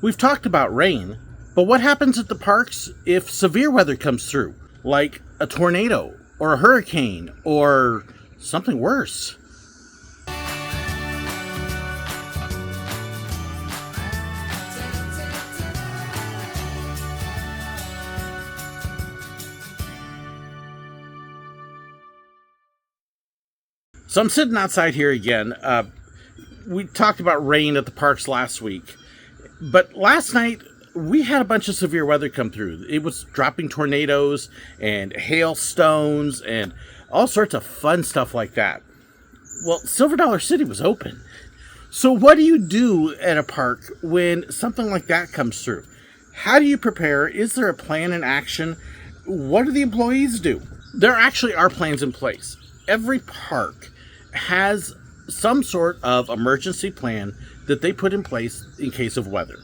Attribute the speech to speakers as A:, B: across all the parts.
A: We've talked about rain, but what happens at the parks if severe weather comes through, like a tornado or a hurricane or something worse? So I'm sitting outside here again. We talked about rain at the parks last week, but last night we had a bunch of severe weather come through. It was dropping tornadoes and hailstones and all sorts of fun stuff like that. Well, Silver Dollar City was open. So what do you do at a park when something like that comes through? How do you prepare? Is there a plan in action? What do the employees do? There actually are plans in place. Every park has some sort of emergency plan that they put in place in case of weather.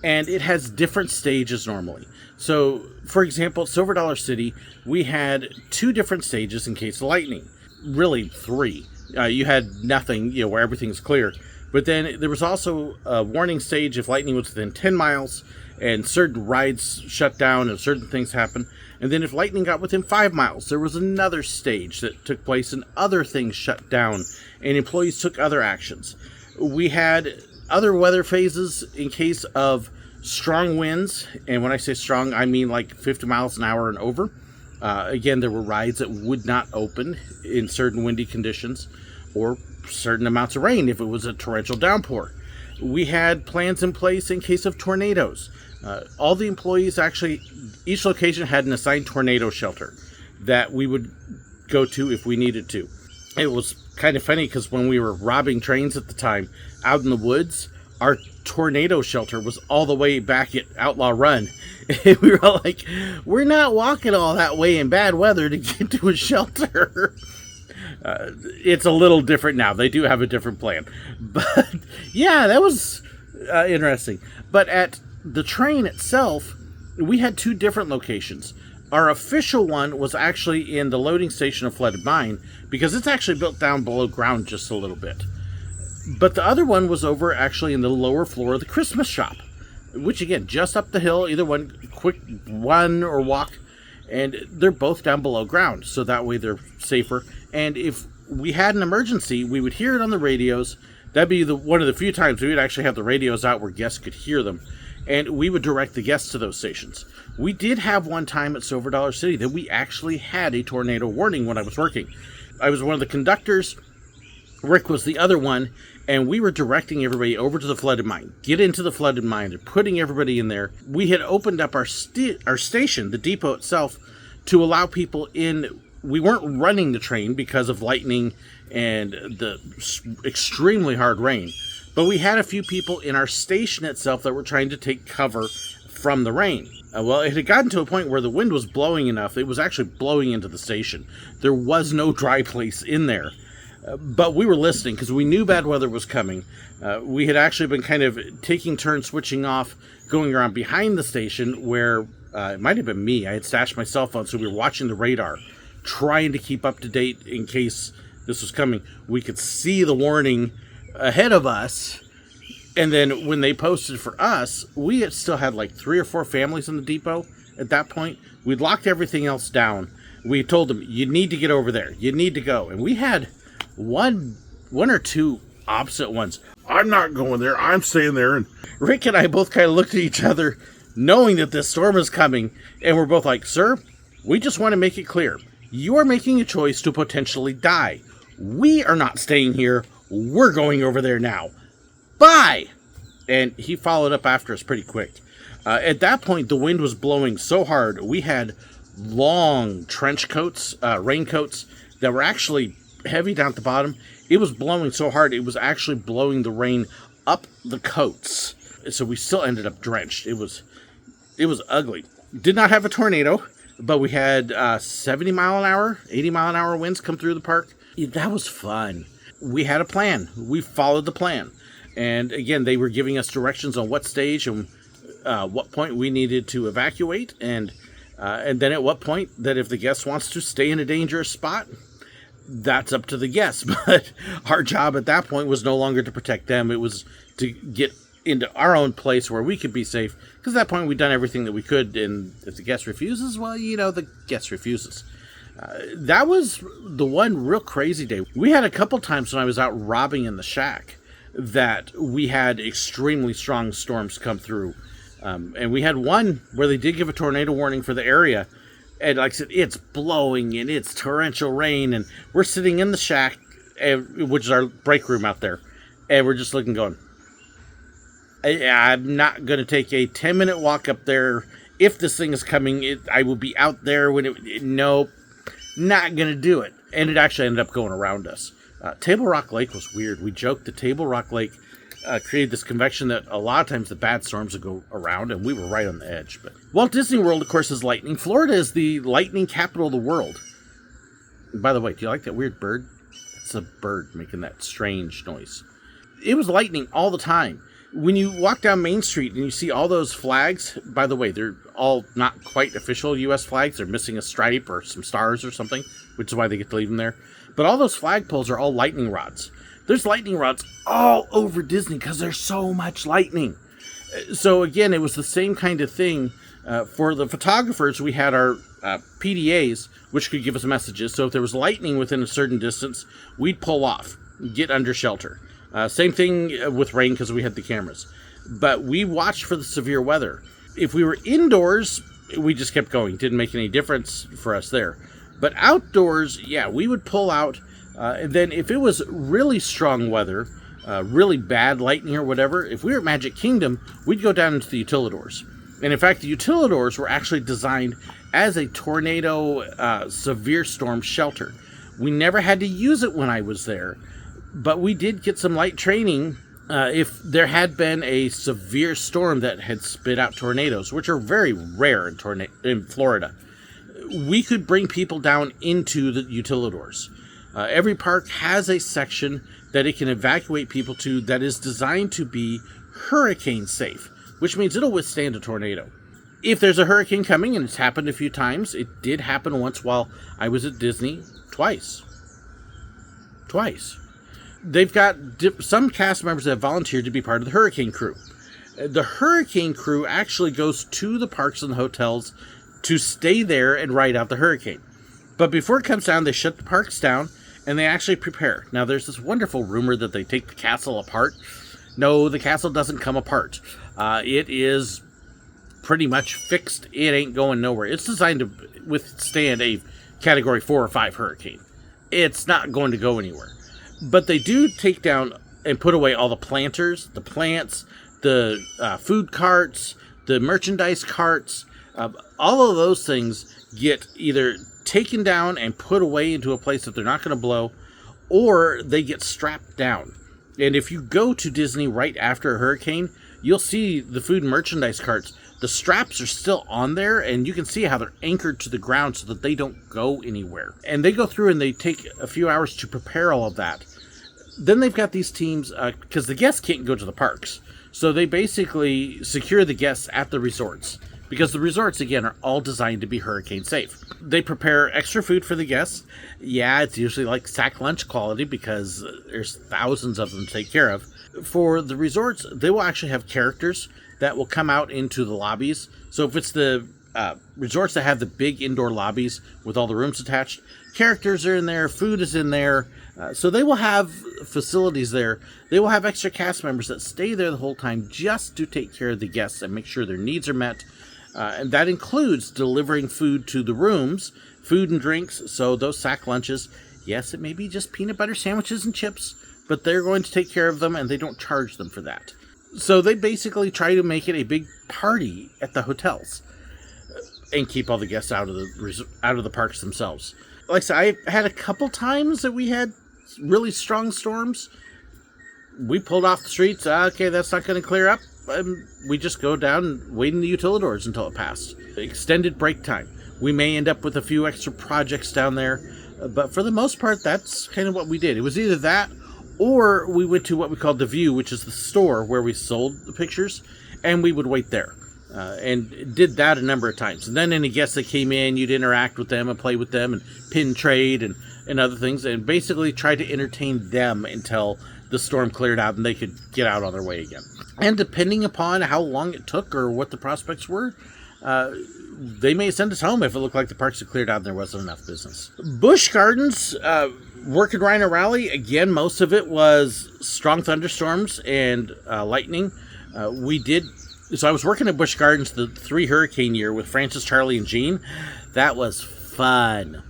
A: And it has different stages normally. So, for example, at Silver Dollar City, we had 2 different stages in case of lightning. Really 3. You had nothing, where everything's clear. But then there was also a warning stage if lightning was within 10 miles and certain rides shut down and certain things happen. And then if lightning got within 5 miles, there was another stage that took place and other things shut down and employees took other actions. We had other weather phases in case of strong winds. And when I say strong, I mean like 50 miles an hour and over. Again, there were rides that would not open in certain windy conditions or certain amounts of rain if it was a torrential downpour. We had plans in place in case of tornadoes. All the employees actually, each location had an assigned tornado shelter that we would go to if we needed to. It was kind of funny because when we were robbing trains at the time out in the woods, our tornado shelter was all the way back at Outlaw Run. And we were all like, we're not walking all that way in bad weather to get to a shelter. It's a little different now. They do have a different plan. But yeah, that was interesting. But at the train itself, we had 2 different locations. Our official one was actually in the loading station of Flooded Mine because it's actually built down below ground just a little bit. But the other one was over actually in the lower floor of the Christmas shop, which again, just up the hill, either one quick run or walk, and they're both down below ground. So that way they're safer. And if we had an emergency, we would hear it on the radios. That'd be one of the few times we would actually have the radios out where guests could hear them. And we would direct the guests to those stations. We did have one time at Silver Dollar City that we actually had a tornado warning when I was working. I was one of the conductors. Rick was the other one. And we were directing everybody over to the flooded mine. Get into the flooded mine and putting everybody in there. We had opened up our station, the depot itself, to allow people in. We weren't running the train because of lightning and the extremely hard rain. But we had a few people in our station itself that were trying to take cover from the rain. Well, it had gotten to a point where the wind was blowing enough. It was actually blowing into the station. There was no dry place in there. But we were listening because we knew bad weather was coming. We had actually been kind of taking turns switching off, going around behind the station where it might have been me. I had stashed my cell phone, so we were watching the radar, trying to keep up to date in case this was coming. We could see the warning ahead of us, and then when they posted for us, we had still had like 3 or 4 families in the depot at that point. We'd locked everything else down. We told them, you need to get over there, you need to go. And we had one or 2 opposite ones. I'm not going there, I'm staying there. And Rick and I both kind of looked at each other knowing that this storm is coming, and we're both like, sir, we just want to make it clear, you are making a choice to potentially die. We are not staying here. We're going over there now. Bye! And he followed up after us pretty quick. At that point, the wind was blowing so hard, we had long trench coats, raincoats, that were actually heavy down at the bottom. It was blowing so hard, it was actually blowing the rain up the coats. So we still ended up drenched. It was ugly. Did not have a tornado, but we had 70 mile an hour, 80 mile an hour winds come through the park. That was fun. We had a plan. We followed the plan. And again, they were giving us directions on what stage and what point we needed to evacuate. And then at what point that if the guest wants to stay in a dangerous spot, that's up to the guest. But our job at that point was no longer to protect them. It was to get into our own place where we could be safe. Because at that point, we'd done everything that we could. And if the guest refuses, well, the guest refuses. That was the one real crazy day. We had a couple times when I was out robbing in the shack that we had extremely strong storms come through. And we had one where they did give a tornado warning for the area. And like I said, it's blowing and it's torrential rain. And we're sitting in the shack, which is our break room out there. And we're just looking going, I'm not going to take a 10-minute walk up there. If this thing is coming, I will be out there when nope, not going to do it. And it actually ended up going around us. Table Rock Lake was weird. We joked that Table Rock Lake created this convection that a lot of times the bad storms would go around, and we were right on the edge. But Walt Disney World, of course, is lightning. Florida is the lightning capital of the world. And by the way, do you like that weird bird? It's a bird making that strange noise. It was lightning all the time. When you walk down Main Street and you see all those flags, by the way, they're all not quite official U.S. flags. They're missing a stripe or some stars or something, which is why they get to leave them there. But all those flagpoles are all lightning rods. There's lightning rods all over Disney because there's so much lightning. So again, it was the same kind of thing. For the photographers, we had our PDAs, which could give us messages. So if there was lightning within a certain distance, we'd pull off, get under shelter. Same thing with rain because we had the cameras. But we watched for the severe weather. If we were indoors, we just kept going. Didn't make any difference for us there. But outdoors, yeah, we would pull out. And then if it was really strong weather, really bad lightning or whatever, if we were at Magic Kingdom, we'd go down into the utilidors. And in fact, the utilidors were actually designed as a tornado severe storm shelter. We never had to use it when I was there. But we did get some light training if there had been a severe storm that had spit out tornadoes, which are very rare in Florida. We could bring people down into the utilidors. Every park has a section that it can evacuate people to that is designed to be hurricane safe, which means it'll withstand a tornado. If there's a hurricane coming, and it's happened a few times, it did happen once while I was at Disney, twice. They've got some cast members that have volunteered to be part of the hurricane crew. The hurricane crew actually goes to the parks and the hotels to stay there and ride out the hurricane. But before it comes down, they shut the parks down and they actually prepare. Now, there's this wonderful rumor that they take the castle apart. No, the castle doesn't come apart. It is pretty much fixed. It ain't going nowhere. It's designed to withstand a Category 4 or 5 hurricane. It's not going to go anywhere. But they do take down and put away all the planters, the plants, the food carts, the merchandise carts. All of those things get either taken down and put away into a place that they're not going to blow, or they get strapped down. And if you go to Disney right after a hurricane, you'll see the food and merchandise carts. The straps are still on there, and you can see how they're anchored to the ground so that they don't go anywhere. And they go through and they take a few hours to prepare all of that. Then they've got these teams, because the guests can't go to the parks. So they basically secure the guests at the resorts. Because the resorts, again, are all designed to be hurricane safe. They prepare extra food for the guests. Yeah, it's usually like sack lunch quality because there's thousands of them to take care of. For the resorts, they will actually have characters that will come out into the lobbies. So if it's the resorts that have the big indoor lobbies with all the rooms attached, characters are in there, food is in there. So they will have facilities there. They will have extra cast members that stay there the whole time just to take care of the guests and make sure their needs are met. And that includes delivering food to the rooms, food and drinks. So those sack lunches, yes, it may be just peanut butter sandwiches and chips, but they're going to take care of them and they don't charge them for that. So they basically try to make it a big party at the hotels and keep all the guests out of the parks themselves. Like I said, I had a couple times that we had really strong storms. We pulled off the streets. Okay, that's not going to clear up. We just go down and wait in the utilidors until it passed. Extended break time. We may end up with a few extra projects down there, but for the most part, that's kind of what we did. It was either that, or we went to what we called The View, which is the store where we sold the pictures, and we would wait there. And did that a number of times. And then any guests that came in, you'd interact with them and play with them and pin trade and other things, and basically try to entertain them until the storm cleared out and they could get out on their way again. And depending upon how long it took or what the prospects were, they may send us home if it looked like the parks had cleared out and there wasn't enough business. Busch Gardens, Working Rhino Rally, again, most of it was strong thunderstorms and lightning. So I was working at Busch Gardens the 3 hurricane year with Francis, Charlie, and Jean. That was fun.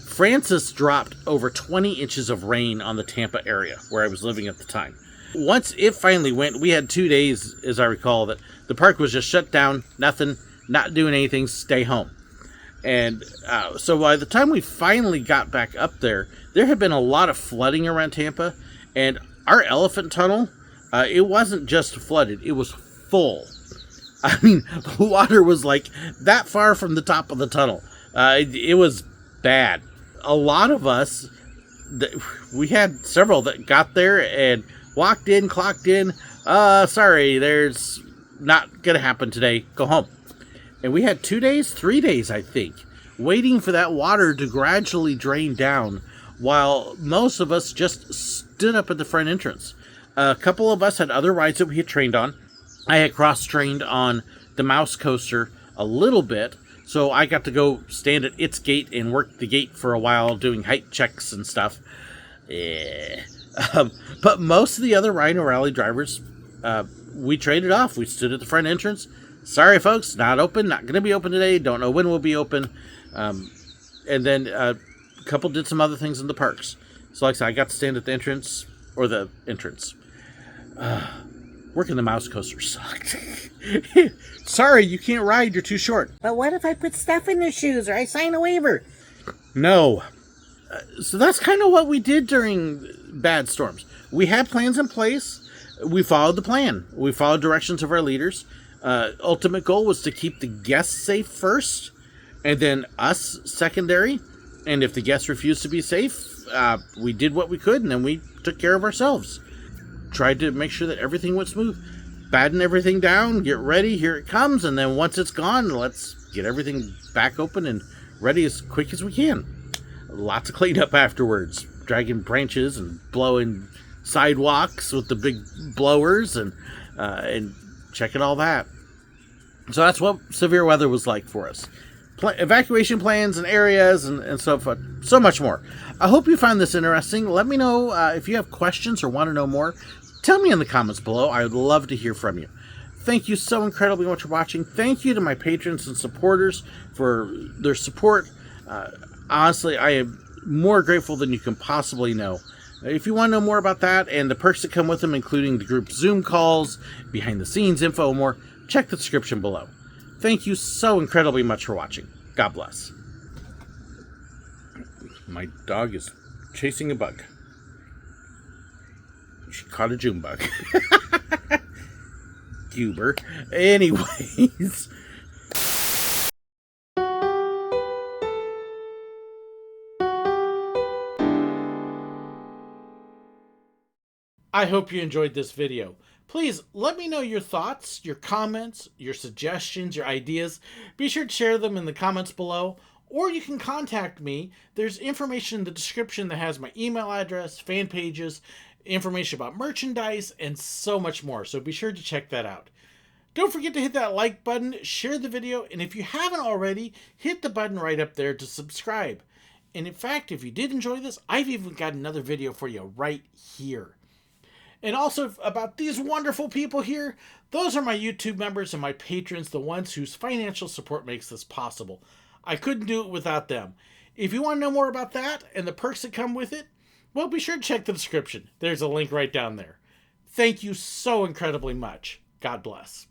A: Francis dropped over 20 inches of rain on the Tampa area where I was living at the time. Once it finally went, we had 2 days, as I recall, that the park was just shut down, nothing, not doing anything, stay home. And so by the time we finally got back up there had been a lot of flooding around Tampa. And our elephant tunnel, it wasn't just flooded, it was full. I mean, the water was like that far from the top of the tunnel. It was bad. A lot of us, we had several that got there and walked in, clocked in. Sorry, there's not going to happen today. Go home. And we had 2 days, 3 days, I think, waiting for that water to gradually drain down while most of us just stood up at the front entrance. A couple of us had other rides that we had trained on. I had cross-trained on the mouse coaster a little bit, so I got to go stand at its gate and work the gate for a while doing height checks and stuff. But most of the other Rhino Rally drivers, we traded off. We stood at the front entrance. Sorry, folks, not open, not going to be open today. Don't know when we'll be open. And then a couple did some other things in the parks. So like I said, I got to stand at the entrance, or the entrance. Working the mouse coaster sucked. Sorry, you can't ride, you're too short.
B: But what if I put stuff in their shoes or I sign a waiver?
A: No. So that's kind of what we did during bad storms. We had plans in place. We followed the plan. We followed directions of our leaders. Ultimate goal was to keep the guests safe first, and then us secondary. And if the guests refused to be safe, we did what we could, and then we took care of ourselves. Tried to make sure that everything went smooth. Batten everything down, get ready, here it comes, and then once it's gone, let's get everything back open and ready as quick as we can. Lots of cleanup afterwards, dragging branches and blowing sidewalks with the big blowers and checking all that. So that's what severe weather was like for us. Evacuation plans and areas and so forth, so much more. I hope you found this interesting. Let me know if you have questions or want to know more. Tell me in the comments below. I would love to hear from you. Thank you so incredibly much for watching. Thank you to my patrons and supporters for their support. Honestly, I am more grateful than you can possibly know. If you want to know more about that and the perks that come with them, including the group Zoom calls, behind the scenes info, and more, check the description below. Thank you so incredibly much for watching. God bless. My dog is chasing a bug. She caught a June bug. Goober. Anyways. I hope you enjoyed this video. Please let me know your thoughts, your comments, your suggestions, your ideas. Be sure to share them in the comments below, or you can contact me. There's information in the description that has my email address, fan pages, information about merchandise, and so much more. So be sure to check that out. Don't forget to hit that like button, share the video, and if you haven't already, hit the button right up there to subscribe. And in fact, if you did enjoy this, I've even got another video for you right here. And also about these wonderful people here, those are my YouTube members and my patrons, the ones whose financial support makes this possible. I couldn't do it without them. If you want to know more about that and the perks that come with it, well, be sure to check the description. There's a link right down there. Thank you so incredibly much. God bless.